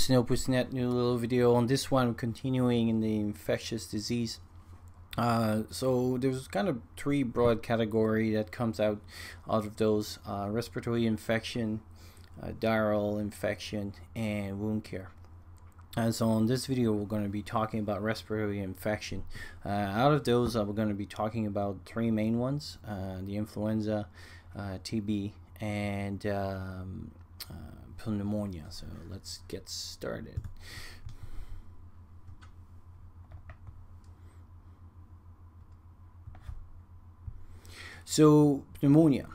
Pussynet, new little video on this one, continuing in the infectious disease. So there's kind of three broad category that comes out of those: respiratory infection, viral infection, and wound care. And so on this video we're going to be talking about respiratory infection. Out of those we're going to be talking about three main ones: the influenza, TB, and pneumonia. So let's get started. So pneumonia.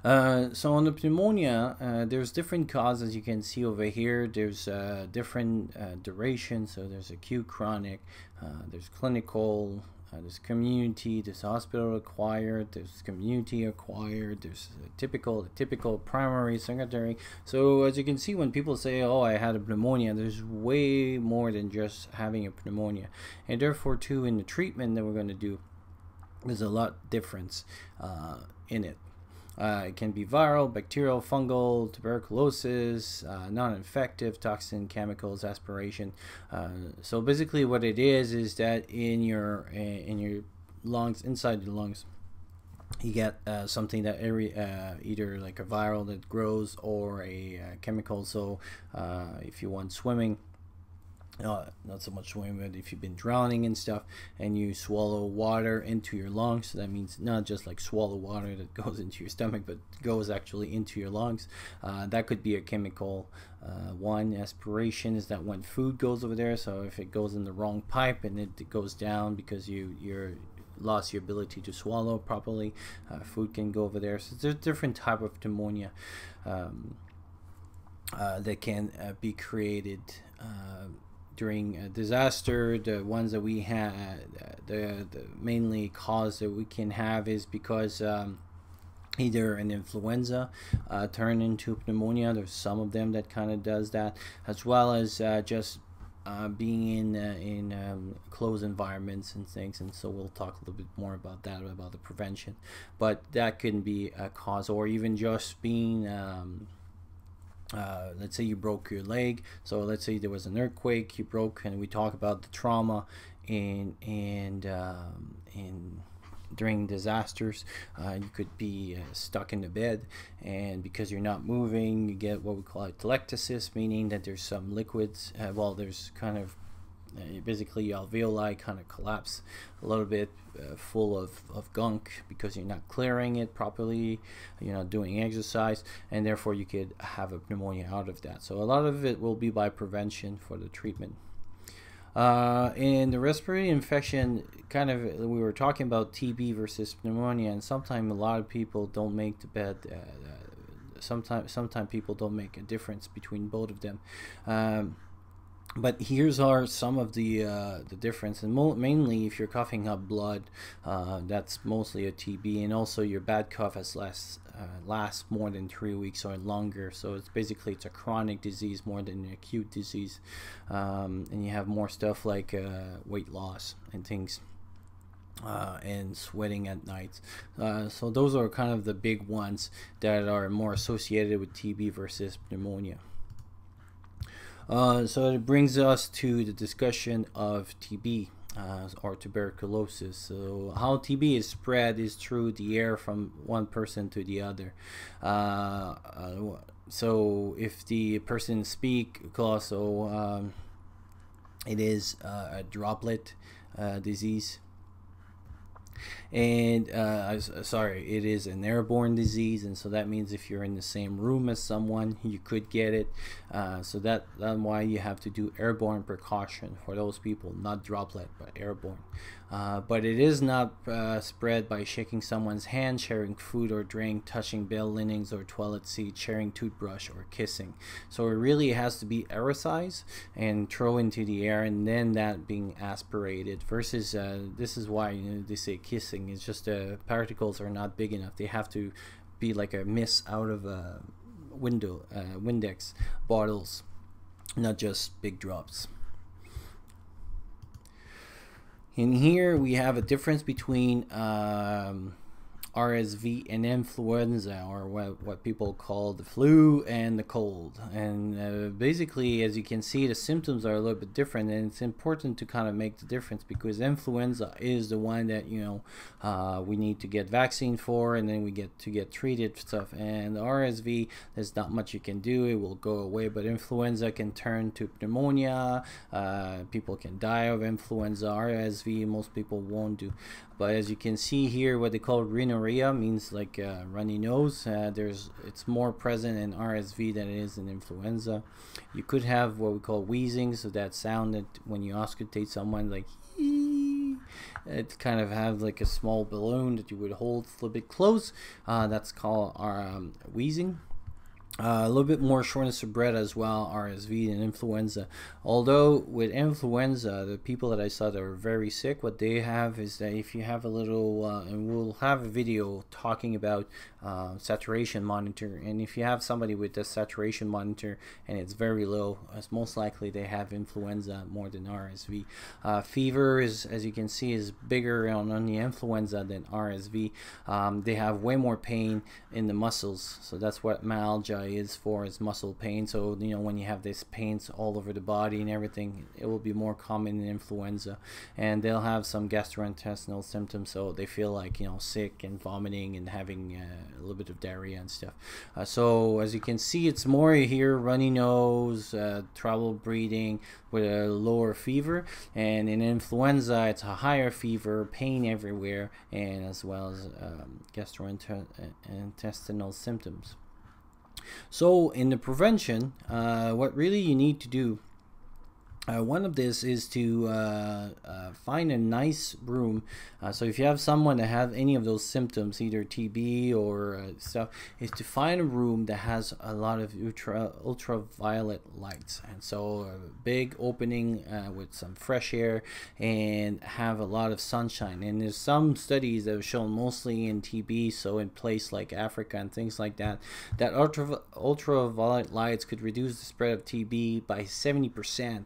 So on the pneumonia, there's different causes. You can see over here. There's different durations. So there's acute, chronic, there's clinical, there's community, there's hospital acquired, there's community acquired, there's typical, primary, secondary. So as you can see, when people say, oh, I had a pneumonia, there's way more than just having a pneumonia. And therefore too, in the treatment that we're going to do, there's a lot difference in it. It can be viral, bacterial, fungal, tuberculosis, non-infective, toxin, chemicals, aspiration. So basically what it is that in your lungs, inside your lungs, you get something that either like a viral that grows or a chemical. So if you want swimming, not so much swimming, but if you've been drowning and stuff and you swallow water into your lungs, so that means not just like swallow water that goes into your stomach, but goes actually into your lungs. That could be a chemical one. Aspiration is that when food goes over there, so if it goes in the wrong pipe and it goes down because you're lost your ability to swallow properly, food can go over there. So there's different type of pneumonia that can be created during a disaster. The ones that we had, the mainly cause that we can have is because either an influenza turn into pneumonia. There's some of them that kind of does that, as well as just being in closed environments and things. And so we'll talk a little bit more about that, about the prevention. But that can be a cause, or even just being let's say you broke your leg. So let's say there was an earthquake, you broke, and we talk about the trauma in during disasters. You could be stuck in the bed, and because you're not moving, you get what we call atelectasis, meaning that there's some liquids. Well, there's kind of basically alveoli kind of collapse a little bit, full of gunk, because you're not clearing it properly, you're not doing exercise, and therefore you could have a pneumonia out of that. So a lot of it will be by prevention for the treatment. In the respiratory infection, kind of, we were talking about TB versus pneumonia, and sometimes a lot of people don't make the bed. Sometimes people don't make a difference between both of them. But here's some of the difference, and mainly if you're coughing up blood, that's mostly a TB, and also your bad cough has lasts more than 3 weeks or longer. So it's a chronic disease more than an acute disease, and you have more stuff like weight loss and things, and sweating at night. So those are kind of the big ones that are more associated with TB versus pneumonia. So it brings us to the discussion of TB or tuberculosis. So how TB is spread is through the air from one person to the other. So if the person speak, also it is a droplet disease. And it is an airborne disease, and so that means if you're in the same room as someone, you could get it. So that's why you have to do airborne precaution for those people, not droplet but airborne. But it is not spread by shaking someone's hand, sharing food or drink, touching bed linens or toilet seat, sharing toothbrush, or kissing. So it really has to be aerosolized and thrown into the air, and then that being aspirated. Versus this is why they say kissing. It's just particles are not big enough. They have to be like a mist out of a window, Windex bottles, not just big drops. In here we have a difference between RSV and influenza, or what people call the flu and the cold. And basically, as you can see, the symptoms are a little bit different, and it's important to kind of make the difference, because influenza is the one that, you know, we need to get vaccine for, and then we get to get treated stuff. And RSV, there's not much you can do, it will go away. But influenza can turn to pneumonia, people can die of influenza. RSV, most people won't do. But as you can see here, what they call rhinorrhea means like runny nose. It's more present in RSV than it is in influenza. You could have what we call wheezing, so that sound that when you auscultate someone, like it kind of have like a small balloon that you would hold a little bit close. That's called wheezing. A little bit more shortness of breath as well, RSV and influenza. Although with influenza, the people that I saw that were very sick, what they have is that if you have a little, and we'll have a video talking about saturation monitor, and if you have somebody with this saturation monitor and it's very low, it's most likely they have influenza more than RSV. Fever is, as you can see, is bigger on the influenza than RSV. They have way more pain in the muscles, so that's what myalgia is for, is muscle pain. So, you know, when you have these pains all over the body and everything, it will be more common in influenza. And they'll have some gastrointestinal symptoms, so they feel like, you know, sick and vomiting and having a little bit of diarrhea and stuff. So as you can see, it's more here runny nose, trouble breathing with a lower fever. And in influenza, it's a higher fever, pain everywhere, and as well as gastrointestinal symptoms. So in the prevention, what really you need to do, one of this is to find a nice room. So if you have someone that have any of those symptoms, either TB or stuff, is to find a room that has a lot of ultraviolet lights, and so a big opening with some fresh air, and have a lot of sunshine. And there's some studies that have shown, mostly in TB, so in place like Africa and things like that, that ultraviolet lights could reduce the spread of TB by 70%.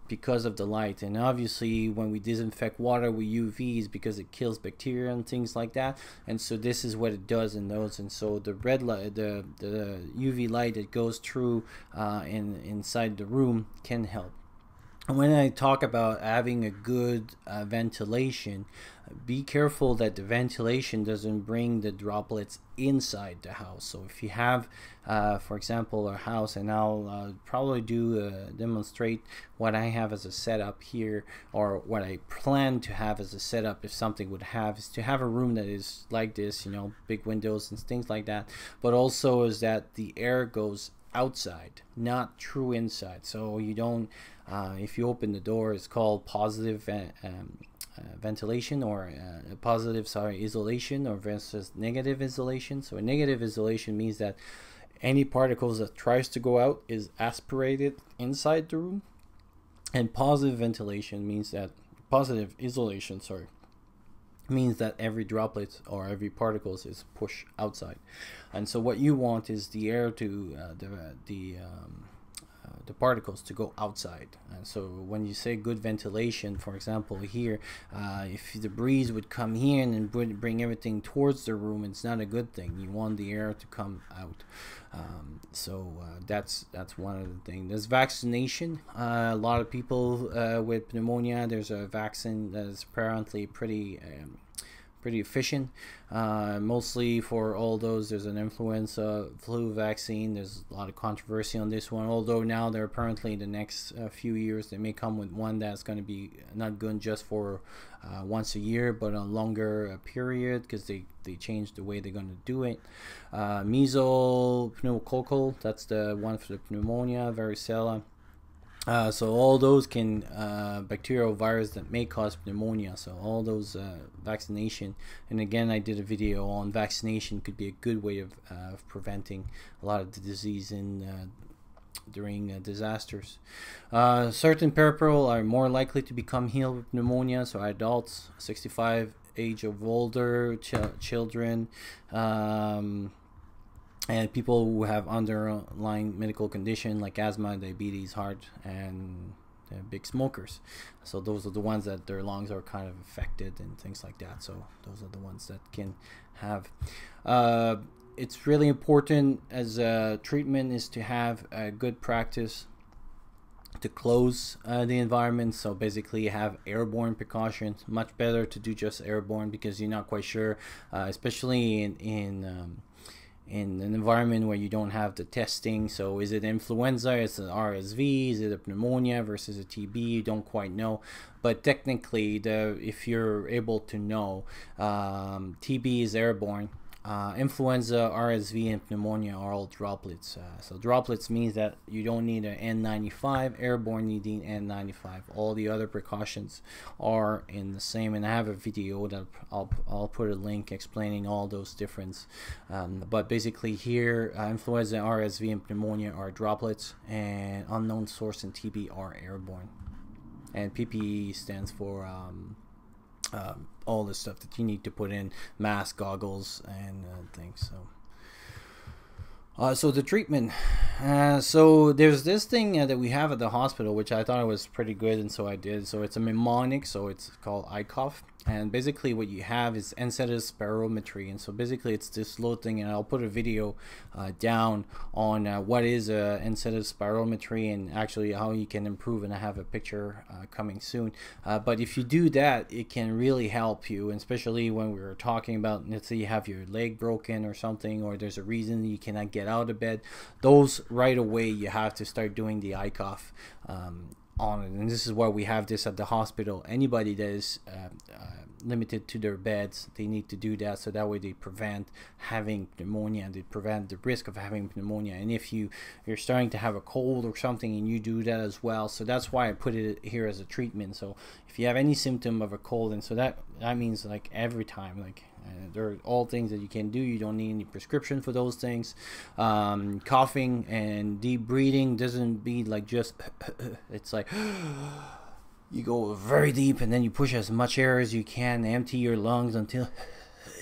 Because of the light. And obviously when we disinfect water with UVs, because it kills bacteria and things like that, and so this is what it does in those. And so the red light, the UV light that goes through inside the room can help. And when I talk about having a good ventilation, be careful that the ventilation doesn't bring the droplets inside the house. So if you have, for example, a house, and I'll probably demonstrate what I have as a setup here, or what I plan to have as a setup if something would have, is to have a room that is like this, you know, big windows and things like that, but also is that the air goes outside, not through inside. So you don't, if you open the door, it's called positive ventilation, or positive, isolation, or versus negative isolation. So a negative isolation means that any particles that tries to go out is aspirated inside the room, and positive ventilation means that, positive isolation, means that every droplet or every particles is pushed outside. And so what you want is the air to the particles to go outside. And so when you say good ventilation, for example here, if the breeze would come here and bring everything towards the room, it's not a good thing. You want the air to come out. That's one of the things. There's vaccination. A lot of people with pneumonia, there's a vaccine that is apparently pretty efficient. Mostly for all those, there's an influenza flu vaccine. There's a lot of controversy on this one, although now they're apparently in the next few years they may come with one that's going to be not good just for once a year, but a longer period, because they changed the way they're going to do it. Measles, pneumococcal, that's the one for the pneumonia, varicella. So all those can bacterial virus that may cause pneumonia. So all those vaccination, and again I did a video on vaccination, could be a good way of preventing a lot of the disease during disasters. Certain people are more likely to become healed with pneumonia, so adults 65 age of older, children, and people who have underlying medical condition like asthma, diabetes, heart, and the big smokers. So those are the ones that their lungs are kind of affected and things like that. So those are the ones that can have. It's really important as a treatment is to have a good practice to close the environment. So basically have airborne precautions. Much better to do just airborne because you're not quite sure, especially in an environment where you don't have the testing. So is it influenza, is it RSV, is it a pneumonia versus a TB? You don't quite know. But technically, if you're able to know, TB is airborne. Influenza, RSV, and pneumonia are all droplets. So droplets means that you don't need an N95. Airborne, you need N95. All the other precautions are in the same. And I have a video that I'll put a link explaining all those difference. But basically here, influenza, RSV, and pneumonia are droplets, and unknown source and TB are airborne. And PPE stands for all the stuff that you need to put in: mask, goggles, and things. So the treatment, so there's this thing that we have at the hospital, which I thought was pretty good, and so I did. So it's a mnemonic, so it's called ICOF, and basically what you have is infectious spirometry. And so basically it's this little thing, and I'll put a video down on what is infectious spirometry and actually how you can improve, and I have a picture coming soon. But if you do that, it can really help you, and especially when we were talking about, let's say you have your leg broken or something, or there's a reason you cannot get out of bed. Those right away you have to start doing the ICOF on it. And this is why we have this at the hospital. Anybody that is limited to their beds, they need to do that, so that way they prevent having pneumonia, and they prevent the risk of having pneumonia. And if you're starting to have a cold or something, and you do that as well, so that's why I put it here as a treatment. So if you have any symptom of a cold, and so that means like every time, like there are all things that you can do. You don't need any prescription for those things. Coughing and deep breathing doesn't be like just it's like you go very deep, and then you push as much air as you can, empty your lungs until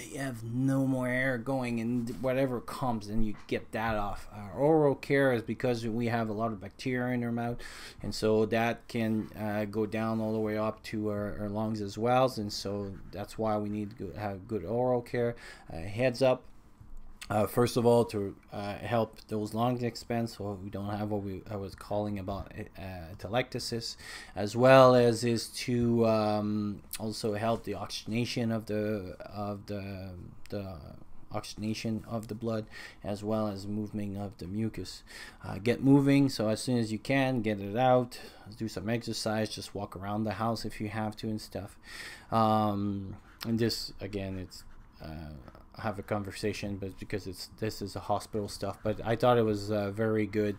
you have no more air going, and whatever comes, and you get that off. Oral care is because we have a lot of bacteria in our mouth, and so that can go down all the way up to our lungs as well, and so that's why we need to have good oral care. Heads up, first of all, to help those lungs expand, so we don't have what I was calling about atelectasis, as well as is to also help the oxygenation of the oxygenation of the blood, as well as movement of the mucus. Get moving, so as soon as you can, get it out. Do some exercise, just walk around the house if you have to and stuff. And this again, it's have a conversation, but because this is a hospital stuff, but I thought it was very good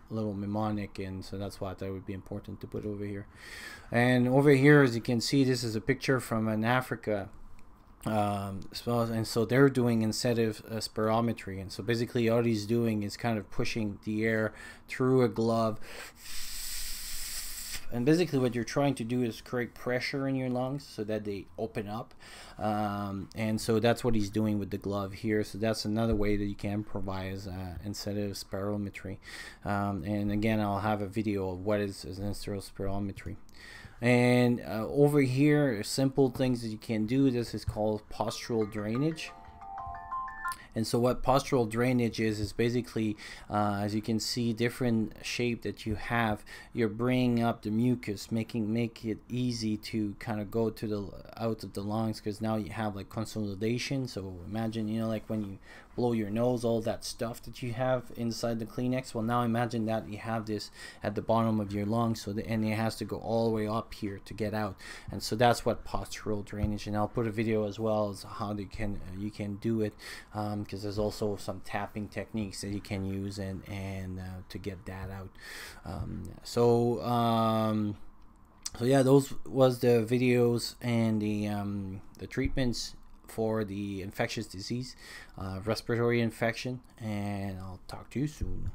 little mnemonic, and so that's why I thought it would be important to put over here. And over here, as you can see, this is a picture from an Africa, and so they're doing incentive spirometry, and so basically all he's doing is kind of pushing the air through a glove. And basically what you're trying to do is create pressure in your lungs so that they open up. And so that's what he's doing with the glove here. So that's another way that you can improvise instead of spirometry. And again, I'll have a video of what is instead spirometry. And over here, simple things that you can do. This is called postural drainage. And so what postural drainage is basically, as you can see, different shape that you have, you're bringing up the mucus, make it easy to kind of go to the out of the lungs, because now you have like consolidation. So imagine, you know, like when you blow your nose, all that stuff that you have inside the Kleenex. Well, now imagine that you have this at the bottom of your lungs, so and it has to go all the way up here to get out. And so that's what postural drainage. And I'll put a video as well as how you can do it, because there's also some tapping techniques that you can use and to get that out. So yeah, those was the videos and the treatments for the infectious disease, respiratory infection, and I'll talk to you soon.